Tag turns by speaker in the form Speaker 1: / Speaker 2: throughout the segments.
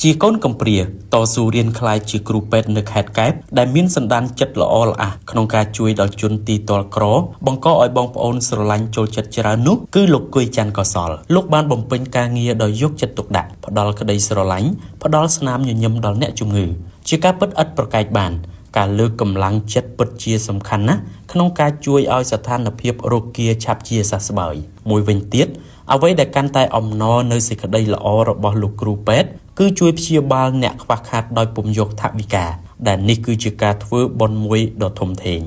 Speaker 1: ជាកូនកំព្រាតស៊ូរៀនខ្លាយជាគ្រូពេទ្យនៅខេត្តកែបដែលមានសន្តានចិត្តល្អល្អះក្នុងការជួយដល់ជនទីទ័លក្របង្កឲ្យបងប្អូនស្រឡាញ់ចូលចិត្តច្រើននោះគឺលោកគុយច័ន្ទកសលលោកបានបំពេញការងារដោយយកចិត្តទុកដាក់ផ្ដល់ក្តីស្រឡាញ់ផ្ដល់ស្នាមញញឹមដល់អ្នកជំងឺជាការពិតឥតប្រកែកបានការលើកកម្លាំងចិត្តពិតជាសំខាន់ណាស់ក្នុងការជួយឲ្យស្ថានភាពរោគាឆាប់ជាសះស្បើយមួយវិញទៀតអ្វីដែលកាន់តែអំណរនៅសេចក្តីល្អរបស់លោកគ្រូពេទ្យគឺជួយព្យាបាលអ្នកខ្វះខាតដោយពុំយកថវិកាដែលនេះគឺជាការធ្វើបុណ្យមួយដ៏ធំធេង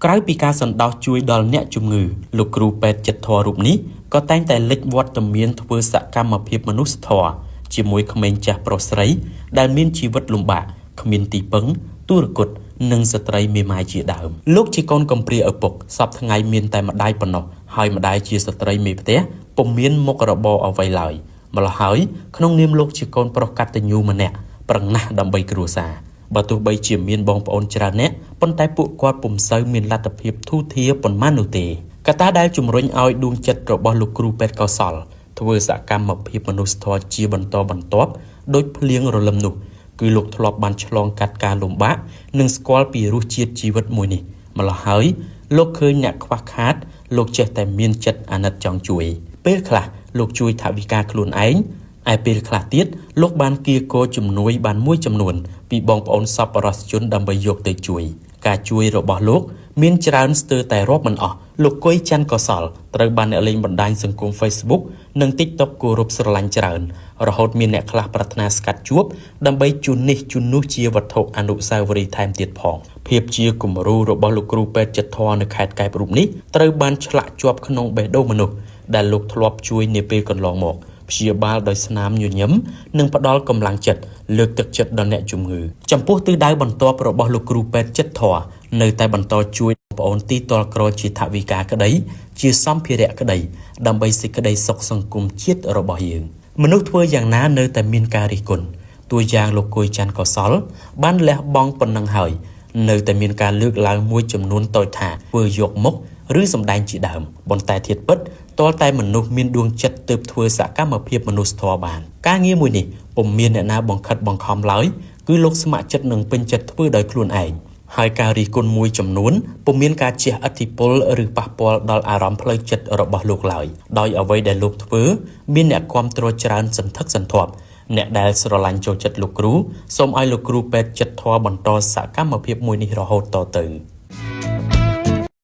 Speaker 1: ក្រៅពីការសន្តោសជួយដល់អ្នកជំងឺលោកគ្រូពេទ្យចិត្តធម៌រូបនេះក៏តែងតែលេចវត្តមានធ្វើសកម្មភាពមនុស្សធម៌ជាមួយក្មេងចាស់ប្រុសស្រីដែលមានជីវិតលំបាកគ្មានទីពឹងទុរគតនិងស្ត្រីមេម៉ាយជាដើមលោកជាកូនកំព្រាឪពុកសពថ្ងៃមានតែម្ដាយប៉ុណ្ណោះហើយម្ដាយជាស្ត្រីមេផ្ទះពុំមានមុខរបរអ្វីឡើយម្ល៉េះហើយក្នុងនាមលោកជាកូនប្រុសកតញ្ញូម្នាក់ប្រឹងណាស់ដើម្បីគ្រួសារបើទោះបីជាមានបងប្អូនច្រើនអ្នកប៉ុន្តែពួកគាត់ពុំសូវមានលទ្ធភាពធូរធារប៉ុន្មាននោះទេកត្តាដែលជំរុញឲ្យដួងចិត្តរបស់លោកគ្រូពេទ្យកោសលធ្វើសកម្មភាពមនុស្សធម៌ជាបន្តបន្ទាប់ដោយភ្លៀងរលឹមនោះគឺលោកធ្លាប់បានឆ្លងកាត់ការលំបាកនិងស្គាល់ពីរសជាតិជីវិតមួយនេះម្ល៉េះហើយលោកឃើញអ្នកខ្វះខាតលោកចេះតែមានចិត្តអាណិតចង់ជួយពេលខ្លះលោកជួយថវិកាខ្លួនឯងឯពេលខ្លះទៀតលោកបានគៀកោជំនួយបានមួយចំនួនពីបងប្អូនសប្បុរសជនដើម្បីយកទៅជួយការជួយរបស់លោកមានច្រើនស្ទើរតែរាប់មិនអស់លោកគុយច័ន្ទកសលត្រូវបានអ្នកលេងបណ្ដាញសង្គម Facebook និង TikTok គោរពស្រឡាញ់ច្រើនរហូតមានអ្នកខ្លះប្រាថ្នាស្កាត់ជួបដើម្បីជូននេះជូននោះជាវត្ថុអនុស្សាវរីយ៍ថែមទៀតផងភាពជាគំរូរបស់លោកគ្រូពេទ្យចិត្តធម៌នៅខេត្តកែបរូបនេះត្រូវបានឆ្លាក់ជាប់ក្នុងបេះដូងមនុស្សដែលលោកធ្លាប់ជួយនាពេលកន្លងមកព្យាបាលដោយស្នាមញញឹមនិងផ្ដល់កម្លាំងចិត្តលើកទឹកចិត្តដល់អ្នកជំងឺចំពោះទិសដៅបន្ទាប់របស់លោកគ្រូពេទ្យចិត្តធម៌នៅតែបន្តជួយបងប្អូនទីទ័លក្រជាថវិកាក្តីជាសម្ភារៈក្តីដើម្បីសេចក្តីសុខសង្គមជាតិរបស់យើងមនុស្សធ្វើយ៉ាងណានៅតែមានការរិះគន់តួយ៉ាងលោកគុយច័ន្ទកសលបានលះបង់ប៉ុណ្ណឹងហើយនៅតែមានការលើកឡើងមួយចំនួនតូចថាធ្វើយកមុខឬសម្ដែងជាដើមប៉ុន្តែធៀបពិតតលតែមនុស្សមានដួងចិត្តទើបធ្វើសកម្មភាពមនុស្សធម៌បានការងារមួយនេះពុំមានអ្នកណាបង្ខិតបង្ខំឡើយគឺលោកស្ម័គ្រចិត្តនឹងពេញចិត្តធ្វើដោយខ្លួនឯងហើយការរិះគន់មួយចំនួនពុំមានការជះឥទ្ធិពលឬប៉ះពាល់ដល់អារម្មណ៍ផ្លូវចិត្តរបស់លោកឡើយដោយអ្វីដែលលោកធ្វើមានអ្នកគាំទ្រច្រើនសន្ធឹកសន្ធាប់អ្នកដែលស្រឡាញ់ចូលចិត្តលោកគ្រូសូមឲ្យលោកគ្រូពេទ្យចិត្តធម៌បន្តសកម្មភាពមួយនេះរហូតតទៅ